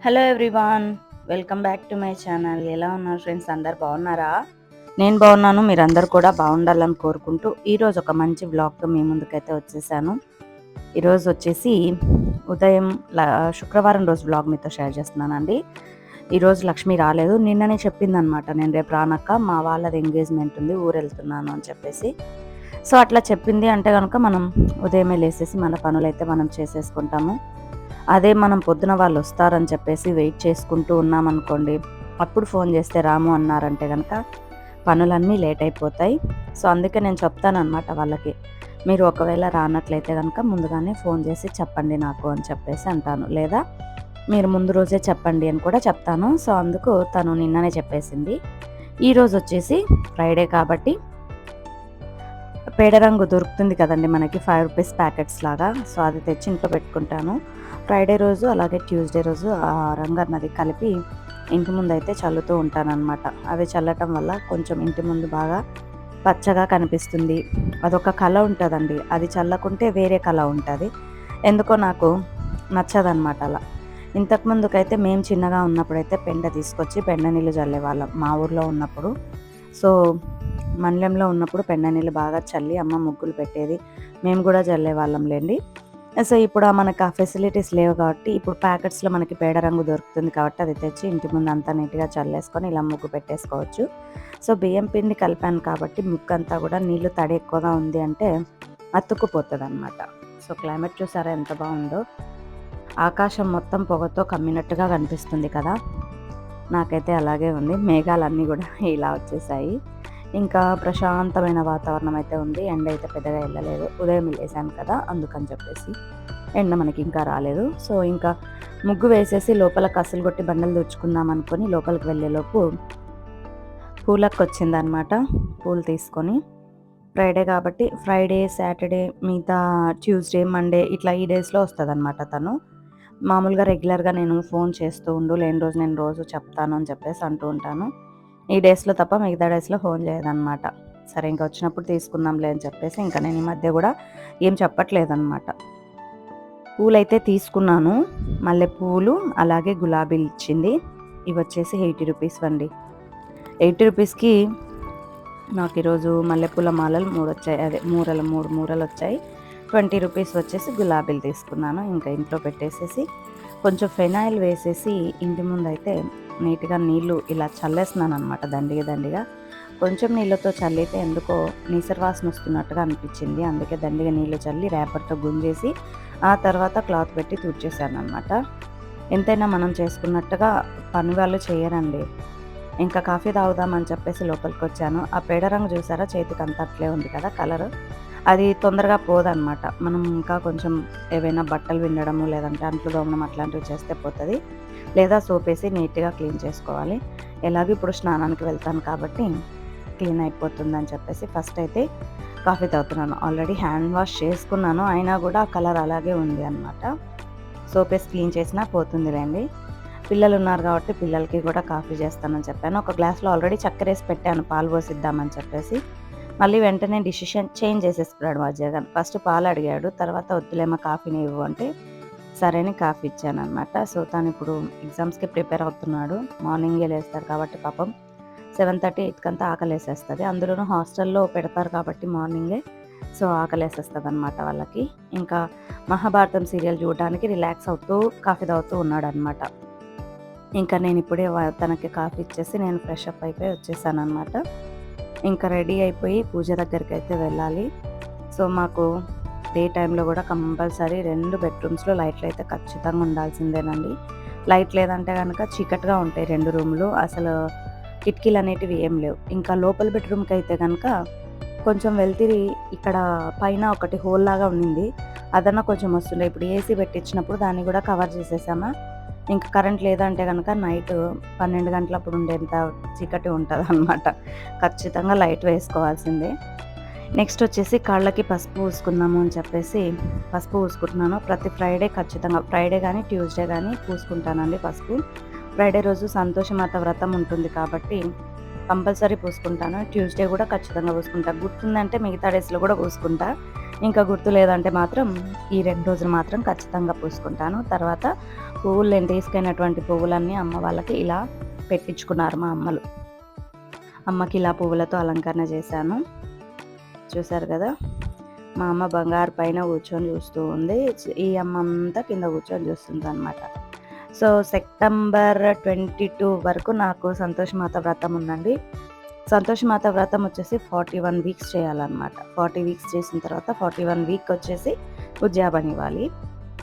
Hello everyone, welcome back to my channel. ఎలా ఉన్నారు friends? అందరు బాగున్నారా? నేను బాగున్నాను. మీరందరూ కూడా బాగుండాలని కోరుకుంటూ ఈరోజు ఒక మంచి వ్లాగ్తో మీ ముందుకైతే వచ్చేసాను. ఈరోజు వచ్చేసి ఉదయం శుక్రవారం రోజు వ్లాగ్ మీతో షేర్ చేస్తున్నానండి. ఈరోజు లక్ష్మి రాలేదు. నిన్ననే చెప్పిందనమాట, నేను రేపు రానక్క, మా వాళ్ళది ఎంగేజ్మెంట్ ఉంది, ఊరు వెళ్తున్నాను అని చెప్పేసి. సో అట్లా చెప్పింది అంటే కనుక మనం ఉదయమే లేసేసి మన పనులైతే మనం చేసేసుకుంటాము. అదే మనం పొద్దున వాళ్ళు వస్తారని చెప్పేసి వెయిట్ చేసుకుంటూ ఉన్నామనుకోండి, అప్పుడు ఫోన్ చేస్తే రాము అన్నారంటే కనుక పనులన్నీ లేట్ అయిపోతాయి. సో అందుకే నేను చెప్తానమాట వాళ్ళకి, మీరు ఒకవేళ రానట్లయితే కనుక ముందుగానే ఫోన్ చేసి చెప్పండి నాకు అని చెప్పేసి అంటాను, లేదా మీరు ముందు రోజే చెప్పండి అని కూడా చెప్తాను. సో అందుకు తను నిన్ననే చెప్పేసింది. ఈరోజు వచ్చేసి ఫ్రైడే కాబట్టి పేడ రంగు దొరుకుతుంది కదండి మనకి, 5 రూపీస్ ప్యాకెట్స్ లాగా. సో అది తెచ్చి ఇంట్లో పెట్టుకుంటాను. ఫ్రైడే రోజు అలాగే ట్యూస్డే రోజు ఆ రంగు అన్నది కలిపి ఇంటి ముందు అయితే చల్లుతూ ఉంటానన్నమాట. అవి చల్లటం వల్ల కొంచెం ఇంటి ముందు బాగా పచ్చగా కనిపిస్తుంది. అదొక కళ ఉంటుందండి. అది చల్లకుంటే వేరే కళ ఉంటుంది. ఎందుకో నాకు నచ్చదన్నమాట అలా. ఇంతకుముందుకైతే మేము చిన్నగా ఉన్నప్పుడైతే పెండ తీసుకొచ్చి పెండ నీళ్ళు చల్లేవాళ్ళం మా ఊర్లో ఉన్నప్పుడు. సో మండలంలో ఉన్నప్పుడు పెండ నీళ్ళు బాగా చల్లి అమ్మ ముగ్గులు పెట్టేది, మేము కూడా చల్లేవాళ్ళంలేండి. సో ఇప్పుడు మనకు ఆ ఫెసిలిటీస్ లేవు కాబట్టి ఇప్పుడు ప్యాకెట్స్లో మనకి పేడ రంగు దొరుకుతుంది కాబట్టి అది తెచ్చి ఇంటి ముందు అంతా నీట్గా చల్లేసుకొని ఇలా ముగ్గు పెట్టేసుకోవచ్చు. సో బియ్యం పిండి కలిపాను కాబట్టి ముగ్గు అంతా కూడా నీళ్ళు తడి ఎక్కువగా ఉంది అంటే అతుక్కుపోతుంది అనమాట. సో క్లైమేట్ చూసారా ఎంత బాగుందో, ఆకాశం మొత్తం పొగతో కమ్మినట్టుగా కనిపిస్తుంది కదా. నాకైతే అలాగే ఉంది. మేఘాలన్నీ కూడా ఇలా వచ్చేసాయి. ఇంకా ప్రశాంతమైన వాతావరణం అయితే ఉంది. ఎండ అయితే పెద్దగా వెళ్ళలేదు. ఉదయం వెళ్ళేసాను కదా అందుకని చెప్పేసి ఎండ మనకి ఇంకా రాలేదు. సో ఇంకా ముగ్గు వేసేసి లోపల కసులు కొట్టి బండలు తుడుచుకుందాం అనుకొని లోపలికి వెళ్ళేలోపు పూలకు వచ్చిందనమాట. పూలు తీసుకొని ఫ్రైడే కాబట్టి ఫ్రైడే, సాటర్డే, మిగతా ట్యూస్డే, మండే ఇట్లా ఈ డేస్లో వస్తుంది అనమాట తను. మామూలుగా రెగ్యులర్గా నేను ఫోన్ చేస్తూ ఉండు, లేని రోజు నేను రోజు చెప్తాను అని చెప్పేసి అంటూ ఉంటాను. ఈ డేస్లో తప్ప మిగతా డేస్లో ఫోన్ చేయదన్నమాట. సరే ఇంకా వచ్చినప్పుడు తీసుకుందాంలే అని చెప్పేసి ఇంకా నేను ఈ మధ్య కూడా ఏం చెప్పట్లేదన్నమాట. పూలైతే తీసుకున్నాను. మల్లెపూలు అలాగే గులాబీలు ఇచ్చింది. ఇవి వచ్చేసి 80 రూపీస్ అండి. 80 రూపీస్కి నాకు ఈరోజు మల్లెపూల మాలలు 3 వచ్చాయి. అదే 3 మూరలు వచ్చాయి. 20 రూపీస్ వచ్చేసి గులాబీలు తీసుకున్నాను. ఇంకా ఇంట్లో పెట్టేసేసి కొంచెం ఫెనాయిల్ వేసేసి ఇంటి ముందు అయితే నీట్గా నీళ్ళు ఇలా చల్లేస్తున్నాను అనమాట, దండిగా. కొంచెం నీళ్ళతో చల్లితే ఎందుకో నీసరవాసన వస్తున్నట్టుగా అనిపించింది. అందుకే దండిగా నీళ్ళు చల్లి రేపర్తో గుంజేసి ఆ తర్వాత క్లాత్ పెట్టి తుడిచేసాను అనమాట. ఎంతైనా మనం చేసుకున్నట్టుగా పని వాళ్ళు చేయరండి. ఇంకా కాఫీ తాగుదామని చెప్పేసి లోపలికి వచ్చాను. ఆ పేడ రంగు చూసారా, చేతికి అంత అట్లే ఉంది కదా కలర్. అది తొందరగా పోదన్నమాట. మనం ఇంకా కొంచెం ఏవైనా బట్టలు విండడము లేదంటే అంట్లు దోమడం అట్లాంటివి చేస్తే పోతుంది, లేదా సోప్ వేసి నీట్గా క్లీన్ చేసుకోవాలి. ఎలాగో ఇప్పుడు స్నానానికి వెళ్తాను కాబట్టి క్లీన్ అయిపోతుందని చెప్పేసి ఫస్ట్ అయితే కాఫీ తాగుతున్నాను. ఆల్రెడీ హ్యాండ్ వాష్ చేసుకున్నాను, అయినా కూడా ఆ కలర్ అలాగే ఉంది అనమాట. సోప్ వేసి క్లీన్ చేసినా పోతుందిలేండి. పిల్లలు ఉన్నారు కాబట్టి పిల్లలకి కూడా కాఫీ చేస్తానని చెప్పాను. ఒక గ్లాస్లో ఆల్రెడీ చక్కెర వేసి పెట్టాను పాలు పోసిద్దామని చెప్పేసి. మళ్ళీ వెంటనే డిసిషన్ చేంజ్ చేసేసుకున్నాడు మా జగన్. ఫస్ట్ పాలు అడిగాడు, తర్వాత వద్దులేమో కాఫీని ఇవ్వు అంటే సరేని కాఫీ ఇచ్చాను అనమాట. సో తను ఇప్పుడు ఎగ్జామ్స్కి ప్రిపేర్ అవుతున్నాడు. మార్నింగే లేస్తాడు కాబట్టి పాపం 7:30, 8 కంతా ఆకలేసేస్తుంది. అందులోనూ హాస్టల్లో పెడతారు కాబట్టి మార్నింగే, సో ఆకలేసేస్తుంది అనమాట వాళ్ళకి. ఇంకా మహాభారతం సీరియల్ చూడడానికి రిలాక్స్ అవుతూ కాఫీ తాగుతూ ఉన్నాడు అనమాట. ఇంకా నేను ఇప్పుడే తనకి కాఫీ ఇచ్చేసి నేను ఫ్రెష్ అప్ అయిపోయి వచ్చేసాను అనమాట. ఇంకా రెడీ అయిపోయి పూజ దగ్గరికి అయితే వెళ్ళాలి. సో మాకు డే టైంలో కూడా కంపల్సరీ 2 బెడ్రూమ్స్లో లైట్లు అయితే ఖచ్చితంగా ఉండాల్సిందేనండి. లైట్ లేదంటే కనుక చీకటిగా ఉంటాయి 2 రూములు. అసలు కిటికీలు అనేటివి ఏం లేవు. ఇంకా లోపల బెడ్రూమ్కి అయితే కనుక కొంచెం వెళ్తిరి ఇక్కడ పైన ఒకటి హోల్ లాగా ఉండింది, అదన్నా కొంచెం వస్తుండే. ఇప్పుడు ఏసీ పెట్టించినప్పుడు దాన్ని కూడా కవర్ చేసేసామా. ఇంకా కరెంట్ లేదంటే కనుక నైట్ 12 గంటలప్పుడు ఉండేంత చీకటి ఉంటుంది అనమాట. ఖచ్చితంగా లైట్ వేసుకోవాల్సిందే. నెక్స్ట్ వచ్చేసి కాళ్ళకి పసుపు పూసుకుందాము అని చెప్పేసి పసుపు పూసుకుంటున్నాను. ప్రతి ఫ్రైడే ఖచ్చితంగా, ఫ్రైడే కానీ ట్యూస్డే కానీ పూసుకుంటానండి పసుపు. ఫ్రైడే రోజు సంతోషమాత వ్రతం ఉంటుంది కాబట్టి కంపల్సరీ పూసుకుంటాను. ట్యూస్డే కూడా ఖచ్చితంగా పూసుకుంటా. గుర్తుందంటే మిగతా డేస్లో కూడా పూసుకుంటా. ఇంకా గుర్తు లేదంటే మాత్రం ఈ 2 రోజులు మాత్రం ఖచ్చితంగా పూసుకుంటాను. తర్వాత పువ్వులు నేను తీసుకెళ్ళినటువంటి పువ్వులన్నీ అమ్మ వాళ్ళకి ఇలా పెట్టించుకున్నారు మా అమ్మలు. అమ్మకి ఇలా పువ్వులతో అలంకరణ చేశాను. చూసారు కదా, మా అమ్మ బంగారు పైన కూర్చొని చూస్తూ ఉంది. ఈ అమ్మ అంతా కింద కూర్చొని చూస్తుంది అనమాట. సో సెప్టెంబర్ 22 వరకు నాకు సంతోషమాత వ్రతం ఉందండి. సంతోషమాత వ్రతం వచ్చేసి 41 వీక్స్ చేయాలన్నమాట. 40 వీక్స్ చేసిన తర్వాత 41 వీక్ వచ్చేసి ఉద్యాపన ఇవ్వాలి.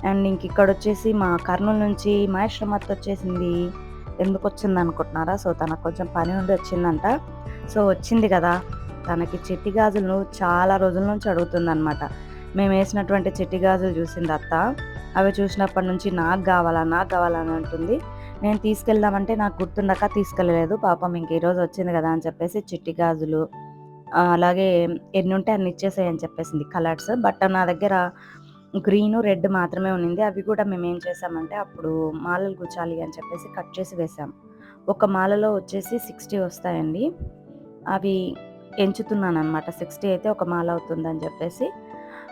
అండ్ ఇంక ఇక్కడ వచ్చేసి మా కర్నూలు నుంచి మహేశ్వరమత్త వచ్చేసింది. ఎందుకు వచ్చింది అనుకుంటున్నారా? సో తనకు కొంచెం పని ఉండి వచ్చిందంట. సో వచ్చింది కదా, తనకి చిట్టి గాజులను చాలా రోజుల నుంచి అడుగుతుందన్నమాట. మేము వేసినటువంటి చిట్టి గాజులు చూసింది అత్త. అవి చూసినప్పటి నుంచి నాకు కావాలని అంటుంది. నేను తీసుకెళ్దామంటే నాకు గుర్తుండక తీసుకెళ్ళలేదు. పాపం ఇంక ఈరోజు వచ్చింది కదా అని చెప్పేసి చిట్టి గాజులు అలాగే ఎన్ని ఉంటే అన్ని ఇచ్చేసాయని చెప్పేసింది కలర్స్. బట్ నా దగ్గర గ్రీను, రెడ్ మాత్రమే ఉన్నింది. అవి కూడా మేము ఏం చేసామంటే అప్పుడు మాలలు గుచ్చాలి అని చెప్పేసి కట్ చేసి వేసాం. ఒక మాలలో వచ్చేసి 60 వస్తాయండి. అవి ఎంచుతున్నాను అనమాట. 60 అయితే ఒక మాల అవుతుందని చెప్పేసి.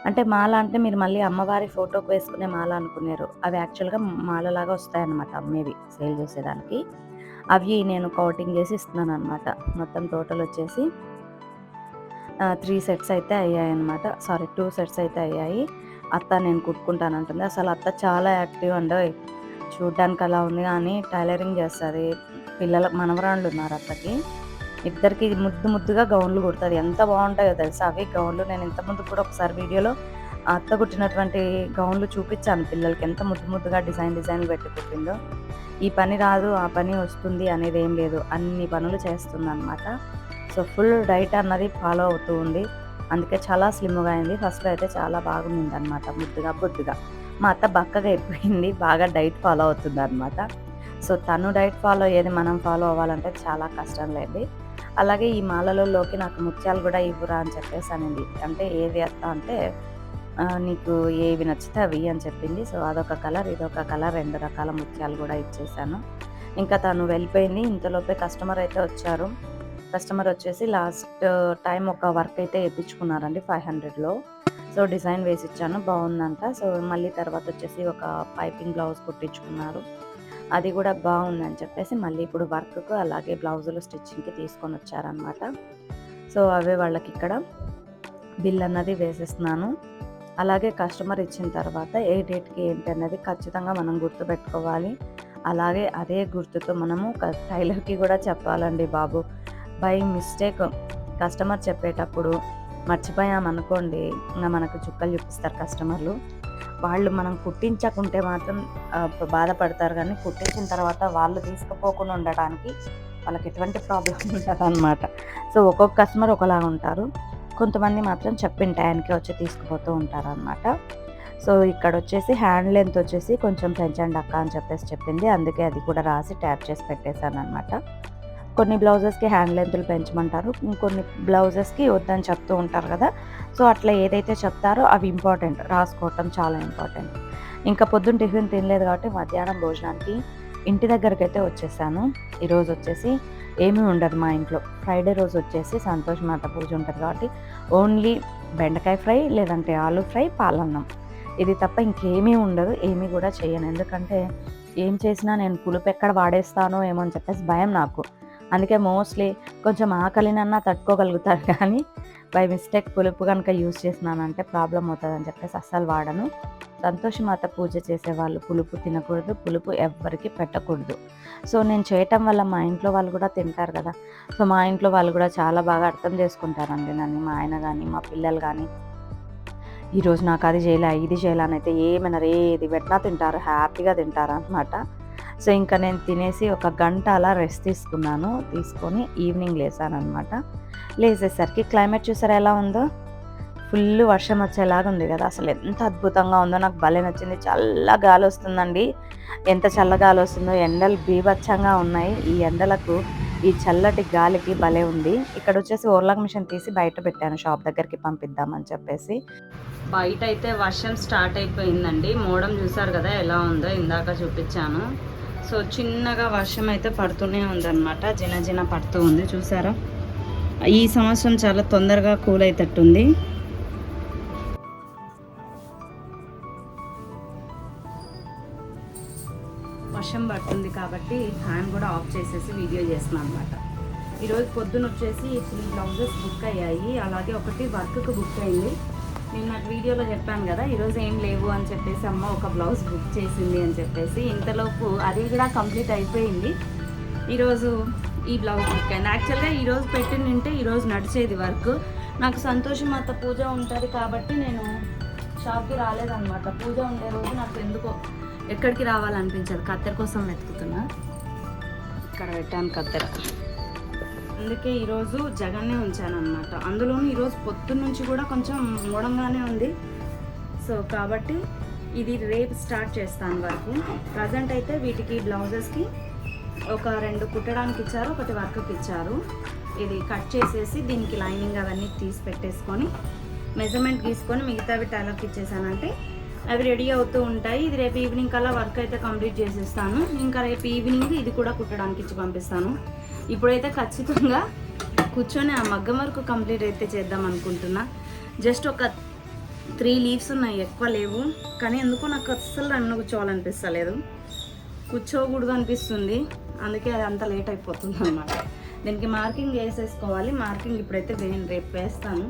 అంటే మాల అంటే మీరు మళ్ళీ అమ్మవారి ఫోటోకి వేసుకునే మాల అనుకున్నారు. అవి యాక్చువల్గా మాలలాగా వస్తాయన్నమాట అమ్మేవి సేల్ చేసేదానికి. అవి నేను కౌటింగ్ చేసి ఇస్తున్నాను అనమాట. మొత్తం టోటల్ వచ్చేసి 3 సెట్స్ అయితే అయ్యాయి అనమాట. 2 సెట్స్ అయితే అయ్యాయి. అత్త నేను కుట్టుకుంటానంటుంది. అసలు అత్త చాలా యాక్టివ్ అండి. చూడ్డానికి అలా ఉంది కానీ టైలరింగ్ చేస్తుంది. మనవరాళ్ళు ఉన్నారు అత్తకి. ఇద్దరికి ముద్దుగా గౌన్లు కుడుతుంది. ఎంత బాగుంటాయో తెలుసా అవి గౌన్లు. నేను ఇంతకుముందు కూడా ఒకసారి వీడియోలో అత్త కుట్టినటువంటి గౌన్లు చూపించాను పిల్లలకి. ఎంత ముద్దుగా డిజైన్లు పెట్టి కుట్టిందో. ఈ పని రాదు ఆ పని వస్తుంది అనేది ఏం లేదు, అన్ని పనులు చేస్తుంది అనమాట. సో ఫుల్ డైట్ అన్నది ఫాలో అవుతూ ఉంది. అందుకే చాలా స్లిమ్గా అయింది. ఫస్ట్లో అయితే చాలా బాగుంది అనమాట, బొద్దుగా. మా అత్త బక్కగా అయిపోయింది, బాగా డైట్ ఫాలో అవుతుంది అనమాట. సో తను డైట్ ఫాలో అయ్యేది మనం ఫాలో అవ్వాలంటే చాలా కష్టం లేదు. అలాగే ఈ మాలలలోకి నాకు ముత్యాలు కూడా ఇవ్వరా అని చెప్పేసి అనింది. అంటే ఏది అత్త అంటే నీకు ఏవి నచ్చితే అవి అని చెప్పింది. సో అదొక కలర్, ఇదొక కలర్, 2 రకాల ముత్యాలు కూడా ఇచ్చేసాను. ఇంకా తను వెళ్ళిపోయింది. ఇంతలోపే కస్టమర్ అయితే వచ్చారు. కస్టమర్ వచ్చేసి లాస్ట్ టైం ఒక వర్క్ అయితే వేయించుకున్నారండి 500లో. సో డిజైన్ వేసి ఇచ్చాను, బాగుందంట. సో మళ్ళీ తర్వాత వచ్చేసి ఒక పైపింగ్ బ్లౌజ్ కుట్టించుకున్నారు. అది కూడా బాగుందని చెప్పేసి మళ్ళీ ఇప్పుడు వర్క్కు అలాగే బ్లౌజులు స్టిచ్చింగ్కి తీసుకొని వచ్చారనమాట. సో అవే వాళ్ళకి ఇక్కడ బిల్ అన్నది వేసేస్తున్నాను. అలాగే కస్టమర్ ఇచ్చిన తర్వాత ఏ డేట్కి ఏంటి అన్నది ఖచ్చితంగా మనం గుర్తుపెట్టుకోవాలి. అలాగే అదే గుర్తుతో మనము టైలర్కి కూడా చెప్పాలండి బాబు. బై మిస్టేక్ కస్టమర్ చెప్పేటప్పుడు మర్చిపోయామనుకోండి, ఇంకా మనకు చుక్కలు చూపిస్తారు కస్టమర్లు. వాళ్ళు మనం కుట్టించకుంటే మాత్రం బాధపడతారు, కానీ కుట్టించిన తర్వాత వాళ్ళు తీసుకుపోకుండా ఉండడానికి వాళ్ళకి ఎటువంటి ప్రాబ్లం ఉంటుంది అనమాట. సో ఒక్కొక్క కస్టమర్ ఒకలా ఉంటారు. కొంతమంది మాత్రం చెప్పిన టైంకి వచ్చి తీసుకుపోతూ ఉంటారు అనమాట. సో ఇక్కడ వచ్చేసి హ్యాండ్ లెంత్ వచ్చేసి కొంచెం పెంచండి అక్క అని చెప్పేసి చెప్పింది. అందుకే అది కూడా రాసి ట్యాప్ చేసి పెట్టేశాను అనమాట. కొన్ని బ్లౌజెస్కి హ్యాండ్ లెంత్లు పెంచమంటారు, ఇంకొన్ని బ్లౌజెస్కి వద్దని చెప్తూ ఉంటారు కదా. సో అట్లా ఏదైతే చెప్తారో అవి ఇంపార్టెంట్, రాసుకోవటం చాలా ఇంపార్టెంట్. ఇంకా పొద్దున్న టిఫిన్ తినలేదు కాబట్టి మధ్యాహ్నం భోజనానికి ఇంటి దగ్గరికి అయితే వచ్చేసాను. ఈరోజు వచ్చేసి ఏమీ ఉండదు మా ఇంట్లో. ఫ్రైడే రోజు వచ్చేసి సంతోషమాత పూజ ఉంటుంది కాబట్టి ఓన్లీ బెండకాయ ఫ్రై, లేదంటే ఆలు ఫ్రై, పాలన్నం, ఇది తప్ప ఇంకేమీ ఉండదు. ఏమీ కూడా చేయను. ఎందుకంటే ఏం చేసినా నేను పులుపు ఎక్కడ వాడేస్తానో ఏమో అని చెప్పేసి భయం నాకు. అందుకే మోస్ట్లీ కొంచెం ఆకలినన్నా తట్టుకోగలుగుతాను, కానీ బై మిస్టేక్ పులుపు కనుక యూజ్ చేసినానంటే ప్రాబ్లం అవుతుందని చెప్పేసి అస్సలు వాడను. సంతోషమాత పూజ చేసేవాళ్ళు పులుపు తినకూడదు, పులుపు ఎవ్వరికి పెట్టకూడదు. సో నేను చేయటం వల్ల మా ఇంట్లో వాళ్ళు కూడా తింటారు కదా. సో మా ఇంట్లో వాళ్ళు కూడా చాలా బాగా అర్థం చేసుకుంటారండి నన్ను, మా ఆయన కానీ మా పిల్లలు కానీ. ఈరోజు నాకు అది చేయలే, ఇది చేయాలి అని అయితే ఏమైనా ఏది పెట్టినా తింటారు, హ్యాపీగా తింటారు అనమాట. సో ఇంకా నేను తినేసి ఒక గంట అలా రెస్ట్ తీసుకొని ఈవినింగ్ లేసాను అనమాట. లేచేసరికి క్లైమేట్ చూసారా ఎలా ఉందో, ఫుల్ వర్షం వచ్చేలాగా ఉంది కదా. అసలు ఎంత అద్భుతంగా ఉందో, నాకు భలే నచ్చింది. చల్ల గాలి వస్తుందండి. ఎంత చల్ల గాలి వస్తుందో, ఎండలు బీభత్సంగా ఉన్నాయి. ఈ ఎండలకు ఈ చల్లటి గాలికి భలే ఉంది. ఇక్కడ వచ్చేసి ఓర్లాక్ మిషన్ తీసి బయట పెట్టాను, షాప్ దగ్గరికి పంపిద్దామని చెప్పేసి. బయట అయితే వర్షం స్టార్ట్ అయిపోయిందండి. మోడం చూసారు కదా ఎలా ఉందో, ఇందాక చూపించాను. సో చిన్నగా వర్షం అయితే పడుతూనే ఉందన్నమాట, జిన పడుతూ ఉంది. చూసారా, ఈ సంవత్సరం చాలా తొందరగా కూల్ అయితట్టుంది. పడుతుంది కాబట్టి ఫ్యాన్ కూడా ఆఫ్ చేసేసి వీడియో చేస్తున్నాను అనమాట. ఈరోజు పొద్దున వచ్చేసి 3 బ్లౌజెస్ బుక్ అయ్యాయి, అలాగే ఒకటి వర్క్కి బుక్ అయింది. నేను నాకు వీడియోలో చెప్పాను కదా ఈరోజు ఏం లేవు అని చెప్పేసి అమ్మ ఒక బ్లౌజ్ బుక్ చేసింది అని చెప్పేసి. ఇంతలోపు అది కూడా కంప్లీట్ అయిపోయింది. ఈరోజు ఈ బ్లౌజ్ బుక్ అయింది. యాక్చువల్గా ఈరోజు పెట్టింటే ఈరోజు నడిచేది వర్క్. నాకు సంతోషం అత్త పూజ ఉంటుంది కాబట్టి నేను షాప్కి రాలేదన్నమాట. పూజ ఉండే రోజు నాకు ఎందుకో ఎక్కడికి రావాలనిపించదు. కత్తెర కోసం వెతుకుతున్నా, ఇక్కడ పెట్టాను కత్తెర. అందుకే ఈరోజు జగన్నే ఉంచాను అనమాట. అందులోనూ ఈరోజు పొద్దున్న నుంచి కూడా కొంచెం మూడంగానే ఉంది. సో కాబట్టి ఇది రేపు స్టార్ట్ చేస్తాను వరకు. ప్రజెంట్ అయితే వీటికి బ్లౌజెస్కి ఒక 2 కుట్టడానికి ఇచ్చారు, ఒకటి వర్క్కి ఇచ్చారు. ఇది కట్ చేసేసి దీనికి లైనింగ్ అవన్నీ తీసి పెట్టేసుకొని మెజర్మెంట్ గీసుకొని మిగతావి టైలర్కి ఇచ్చేసానంటే అవి రెడీ అవుతూ ఉంటాయి. ఇది రేపు ఈవినింగ్ కల్లా వర్క్ అయితే కంప్లీట్ చేసేస్తాను. ఇంకా రేపు ఈవినింగ్ ఇది కూడా కుట్టడానికి ఇచ్చి పంపిస్తాను. ఇప్పుడైతే ఖచ్చితంగా కూర్చొని ఆ మగ్గం వరకు కంప్లీట్ అయితే చేద్దాం అనుకుంటున్నా. జస్ట్ ఒక 3 లీవ్స్ ఉన్నాయి, ఎక్కువ లేవు. కానీ ఎందుకో నాకు అస్సలు రన్ను కూర్చోవాలనిపిస్తలేదు, కూర్చోకూడదు అనిపిస్తుంది. అందుకే అది అంత లేట్ అయిపోతుంది అనమాట. దీనికి మార్కింగ్ వేసేసుకోవాలి. మార్కింగ్ ఇప్పుడైతే రేపు వేస్తాను.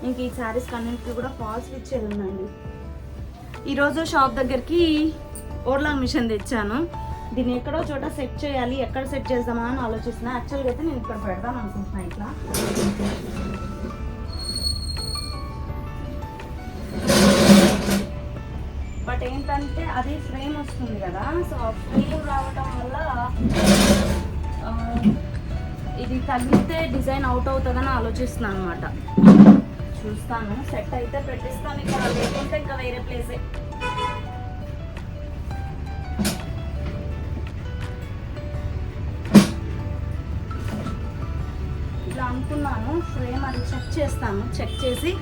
ఇంక ఈ శారీస్ అన్నింటికి కూడా ఫాల్స్ ఇచ్చేది ఉందండి. ఈరోజు షాప్ దగ్గరికి ఓర్లాంగ్ మిషన్ తెచ్చాను. దీన్ని ఎక్కడో చోట సెట్ చేయాలి, ఎక్కడ సెట్ చేద్దామా అని ఆలోచిస్తున్నా. యాక్చువల్గా అయితే నేను ఇక్కడ పెడదాం అనుకుంటున్నాను ఇట్లా. బట్ ఏంటంటే అది ఫ్రేమ్ వస్తుంది కదా, సో ఫ్రేమ్ రావటం వల్ల ఇది తగిలితే డిజైన్ అవుట్ అవుతుందని ఆలోచిస్తున్నాను అనమాట. చూస్తాను, సెట్ అయితే పెట్టిస్తాను ఇక్కడ, లేకుంటే ఇంకా వేరే ప్లేసే. ఇలా అనుకున్నాను. ఫ్రేమ్ అది చెక్ చేస్తాను, చెక్ చేసి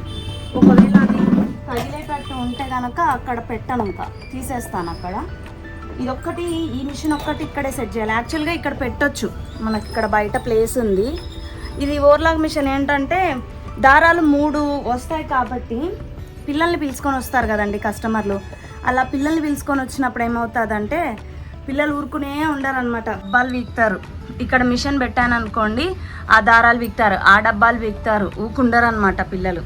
ఒకవేళ అది తగిలేటట్టు ఉంటే కనుక అక్కడ పెట్టాను, ఇంకా తీసేస్తాను అక్కడ. ఇదొక్కటి, ఈ మిషన్ ఒక్కటి ఇక్కడే సెట్ చేయాలి. యాక్చువల్గా ఇక్కడ పెట్టొచ్చు, మనకి ఇక్కడ బయట ప్లేస్ ఉంది. ఇది ఓవర్లాక్ మిషన్ ఏంటంటే దారాలు 3 వస్తాయి కాబట్టి పిల్లల్ని పిలుచుకొని వస్తారు కదండి కస్టమర్లు. అలా పిల్లల్ని పిలుచుకొని వచ్చినప్పుడు ఏమవుతుందంటే పిల్లలు ఊరుకునే ఉండరనమాట, డబ్బాలు వీక్తారు. ఇక్కడ మిషన్ పెట్టాను అనుకోండి, ఆ దారాలు వీక్తారు, ఆ డబ్బాలు వీక్తారు, ఊకుండరు అనమాట పిల్లలు.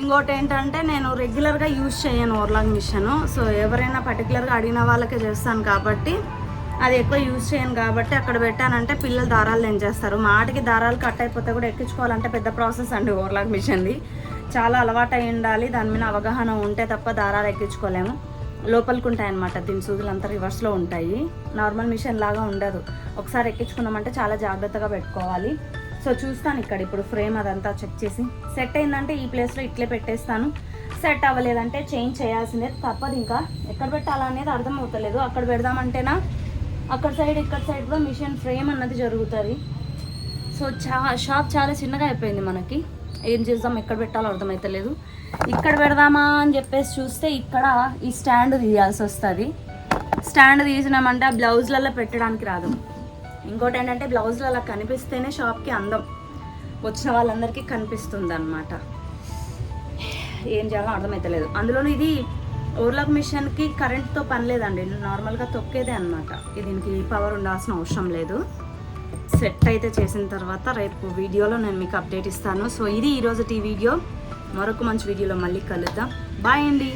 ఇంకోటి ఏంటంటే నేను రెగ్యులర్గా యూజ్ చేయను ఓవర్లాక్ మిషన్. సో ఎవరైనా పర్టికులర్గా అడిగిన వాళ్ళకే చేస్తాను కాబట్టి అది ఎక్కువ యూజ్ చేయను కాబట్టి అక్కడ పెట్టానంటే పిల్లలు దారాలు తెంచేస్తారు. మాటికి దారాలు కట్ అయిపోతే కూడా ఎక్కించుకోవాలంటే పెద్ద ప్రాసెస్ అండి ఓవర్లాక్ మిషన్ది. చాలా అలవాటు అయి ఉండాలి, దాని మీద అవగాహన ఉంటే తప్ప దారాలు ఎక్కించుకోలేము. లోపలికి ఉంటాయన్నమాట, దీని సూదులు అంతా రివర్స్లో ఉంటాయి. నార్మల్ మిషన్ లాగా ఉండదు. ఒకసారి ఎక్కించుకున్నామంటే చాలా జాగ్రత్తగా పెట్టుకోవాలి. సో చూస్తాను ఇక్కడ ఇప్పుడు ఫ్రేమ్ అదంతా చెక్ చేసి సెట్ అయిందంటే ఈ ప్లేస్లో ఇట్లే పెట్టేస్తాను. సెట్ అవ్వలేదంటే చేంజ్ చేయాల్సిందే, తప్పదు. ఇంకా ఎక్కడ పెట్టాలనేది అర్థం అవుతలేదు. అక్కడ పెడదామంటేనా అక్కడ సైడ్ ఇక్కడ సైడ్ కూడా మిషన్ ఫ్రేమ్ అన్నది జరుగుతుంది. సో షాప్ చాలా చిన్నగా అయిపోయింది మనకి. ఏం చేద్దాం, ఎక్కడ పెట్టాలో అర్థమవుతలేదు. ఇక్కడ పెడదామా అని చెప్పేసి చూస్తే ఇక్కడ ఈ స్టాండ్ తీయాల్సి వస్తుంది. స్టాండ్ తీసినామంటే ఆ బ్లౌజ్లలో పెట్టడానికి రాదు. ఇంకోటి ఏంటంటే బ్లౌజ్లలో కనిపిస్తేనే షాప్కి అందం, వచ్చిన వాళ్ళందరికీ కనిపిస్తుంది అన్నమాట. ఏం చేయాలో అర్థమవుతలేదు. అందులోనూ ఇది ఓవర్లాక్ మిషన్కి కరెంట్తో పని లేదండి, నార్మల్గా తొక్కేదే అనమాట. దీనికి పవర్ ఉండాల్సిన అవసరం లేదు. సెట్ అయితే చేసిన తర్వాత రేపు వీడియోలో నేను మీకు అప్డేట్ ఇస్తాను. సో ఇది ఈరోజు వీడియో. మరొక మంచి వీడియోలో మళ్ళీ కలుద్దాం. బాయ్ అండి.